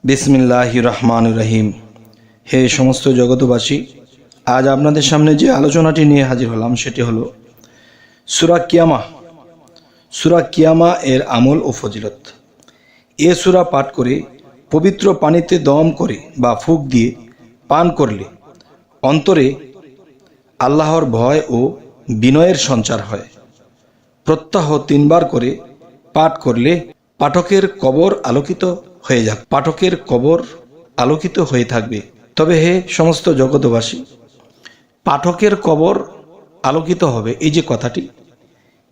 বিসমিল্লাহির রহমানির রহিম। হে সমস্ত জগতবাসী, আজ আপনাদের সামনে যে আলোচনাটি নিয়ে হাজির হলাম সেটি হলো সূরা কিয়ামা। সূরা কিয়ামা এর আমল ও ফজিলত। এ সূরা পাঠ করে পবিত্র পানিতে দম করে বা ফুঁক দিয়ে পান করলে অন্তরে আল্লাহর ভয় ও বিনয়ের সঞ্চার হয়। প্রত্যহ 3 বার করে পাঠ করলে পাঠকের কবর আলোকিত হয়ে যাক, পাঠকের কবর আলোকিত হয়ে থাকবে। তবে হে সমস্ত জগতবাসী, পাঠকের কবর আলোকিত হবে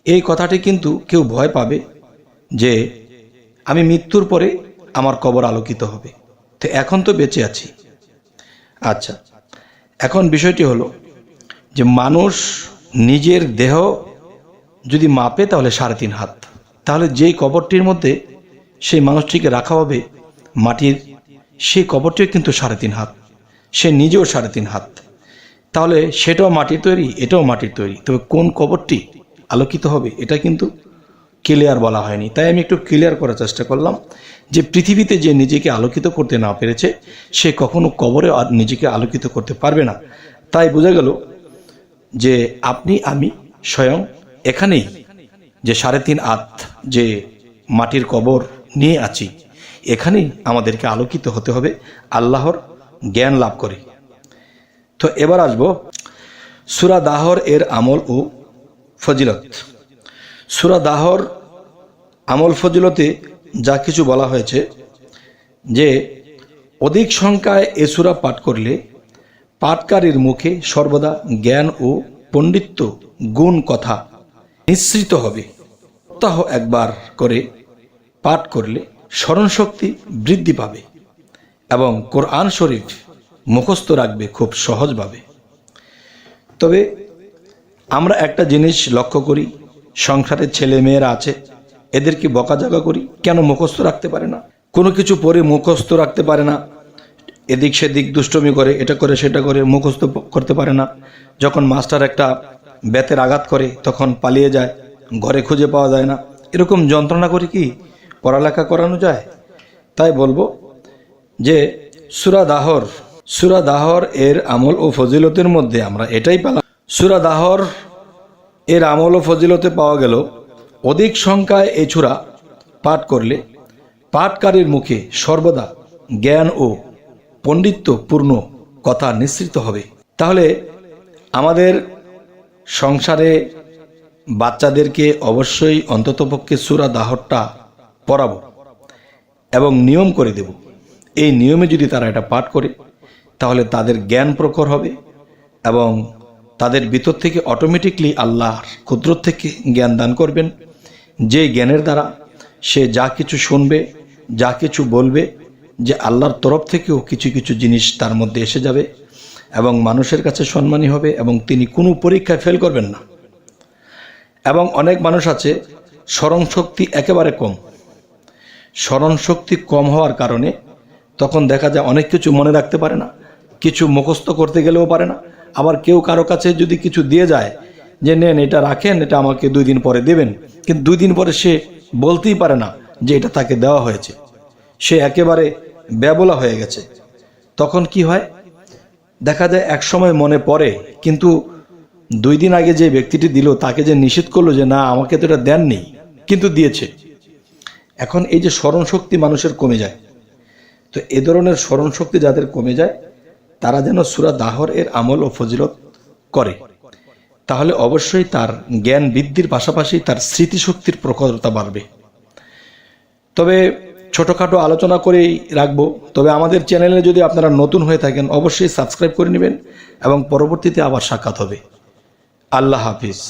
এই কথাটি কিন্তু কেউ ভয় পাবে যে আমি মৃত্যুর পরে আমার কবর আলোকিত হবে, তো এখন তো বেঁচে আছি। আচ্ছা, এখন বিষয়টি হলো যে মানুষ নিজের দেহ যদি মাপে তাহলে 3.5 হাত, তাহলে যেই কবরটির মধ্যে সেই মানুষটিকে রাখা হবে মাটির, সেই কবরটিও কিন্তু 3.5 হাত, সে নিজেও 3.5 হাত, তাহলে সেটাও মাটির তৈরি, এটাও মাটির তৈরি। তবে কোন কবরটি আলোকিত হবে এটা কিন্তু ক্লিয়ার বলা হয়নি। তাই আমি একটু ক্লিয়ার করার চেষ্টা করলাম যে পৃথিবীতে যে নিজেকে আলোকিত করতে না পেরেছে সে কখনো কবরে আর নিজেকে আলোকিত করতে পারবে না। তাই বোঝা গেল যে আপনি আমি স্বয়ং এখানেই যে 3.5 হাত যে মাটির কবর নিয়ে আছি, এখানেই আমাদেরকে আলোকিত হতে হবে আল্লাহর জ্ঞান লাভ করে। তো এবার আসবো সূরা দাহর এর আমল ও ফজিলত। সূরা দাহর আমল ফজিলতে যা কিছু বলা হয়েছে যে অধিক সংখ্যায় এ সূরা পাঠ করলে পাঠকারীর মুখে সর্বদা জ্ঞান ও পণ্ডিত্য গুণ কথা নিঃসৃত হবে। সপ্তাহ 1 বার করে পাঠ করলে স্মরণশক্তি বৃদ্ধি পাবে এবং কোরআন শরীফ মুখস্থ রাখবে খুব সহজভাবে। তবে আমরা একটা জিনিস লক্ষ্য করি, সংসারের ছেলে মেয়েরা আছে, এদেরকে বকাঝকা করি কেন মুখস্থ রাখতে পারে না, কোনো কিছু পড়ে মুখস্থ রাখতে পারে না, এদিক সেদিক দুষ্টমি করে, এটা করে সেটা করে মুখস্থ করতে পারে না। যখন মাস্টার একটা বেতের আঘাত করে তখন পালিয়ে যায়, ঘরে খুঁজে পাওয়া যায় না। এরকম যন্ত্রণা করে কি পড়ালেখা করানো যায়? তাই বলবো যে সূরা দাহর এর আমল ও ফজিলতের মধ্যে আমরা এটাই পেলাম। সূরা দাহর এর আমল ও ফজিলতে পাওয়া গেল অধিক সংখ্যায় এই সূরা পাঠ করলে পাঠকারীর মুখে সর্বদা জ্ঞান ও পণ্ডিত্যপূর্ণ কথা নিঃসৃত হবে। তাহলে আমাদের সংসারে বাচ্চাদেরকে অবশ্যই অন্ততপক্ষে সূরা দাহরটা পড়াবো এবং নিয়ম করে দেব। এই নিয়মে যদি তারা এটা পাঠ করে তাহলে তাদের জ্ঞান প্রখর হবে এবং তাদের ভিতর থেকে অটোমেটিকলি আল্লাহর কুদরত থেকে জ্ঞান দান করবেন, যে জ্ঞানের দ্বারা সে যা কিছু শুনবে, যা কিছু বলবে, যে আল্লাহর তরফ থেকেও কিছু কিছু জিনিস তার মধ্যে এসে যাবে এবং মানুষের কাছে সম্মানী হবে এবং তিনি কোনো পরীক্ষায় ফেল করবেন না। এবং অনেক মানুষ আছে স্মরণশক্তি একেবারে কম, স্মরণশক্তি কম হওয়ার কারণে তখন দেখা যায় অনেক কিছু মনে রাখতে পারে না, কিছু মুখস্থ করতে গেলেও পারে না। আবার কেউ কারো কাছে যদি কিছু দিয়ে যায় যে নেন এটা রাখেন, এটা আমাকে 2 দিন পরে দেবেন, কিন্তু 2 দিন পরে সে বলতেই পারে না যে এটা তাকে দেওয়া হয়েছে, সে একেবারে বেবলা হয়ে গেছে। তখন কি হয়, দেখা যায় এক সময় মনে পড়ে, কিন্তু 2 দিন আগে যে ব্যক্তিটি দিল তাকে যে নিষেধ করলো যে না আমাকে তো এটা দেননি কিন্তু দিয়েছে। এখন এই যে স্মরণশক্তি মানুষের কমে যায়, তো এ ধরনের স্মরণশক্তি যাদের কমে যায় তারা যেন সূরা দাহর এর আমল ও ফজিলত করে, তাহলে অবশ্যই তার জ্ঞান বৃদ্ধির পাশাপাশি তার স্মৃতিশক্তির প্রখরতা বাড়বে। তবে ছোটোখাটো আলোচনা করেই রাখবো। তবে আমাদের চ্যানেলে যদি আপনারা নতুন হয়ে থাকেন অবশ্যই সাবস্ক্রাইব করে নেবেন এবং পরবর্তীতে আবার সাক্ষাৎ হবে। আল্লাহ হাফিজ।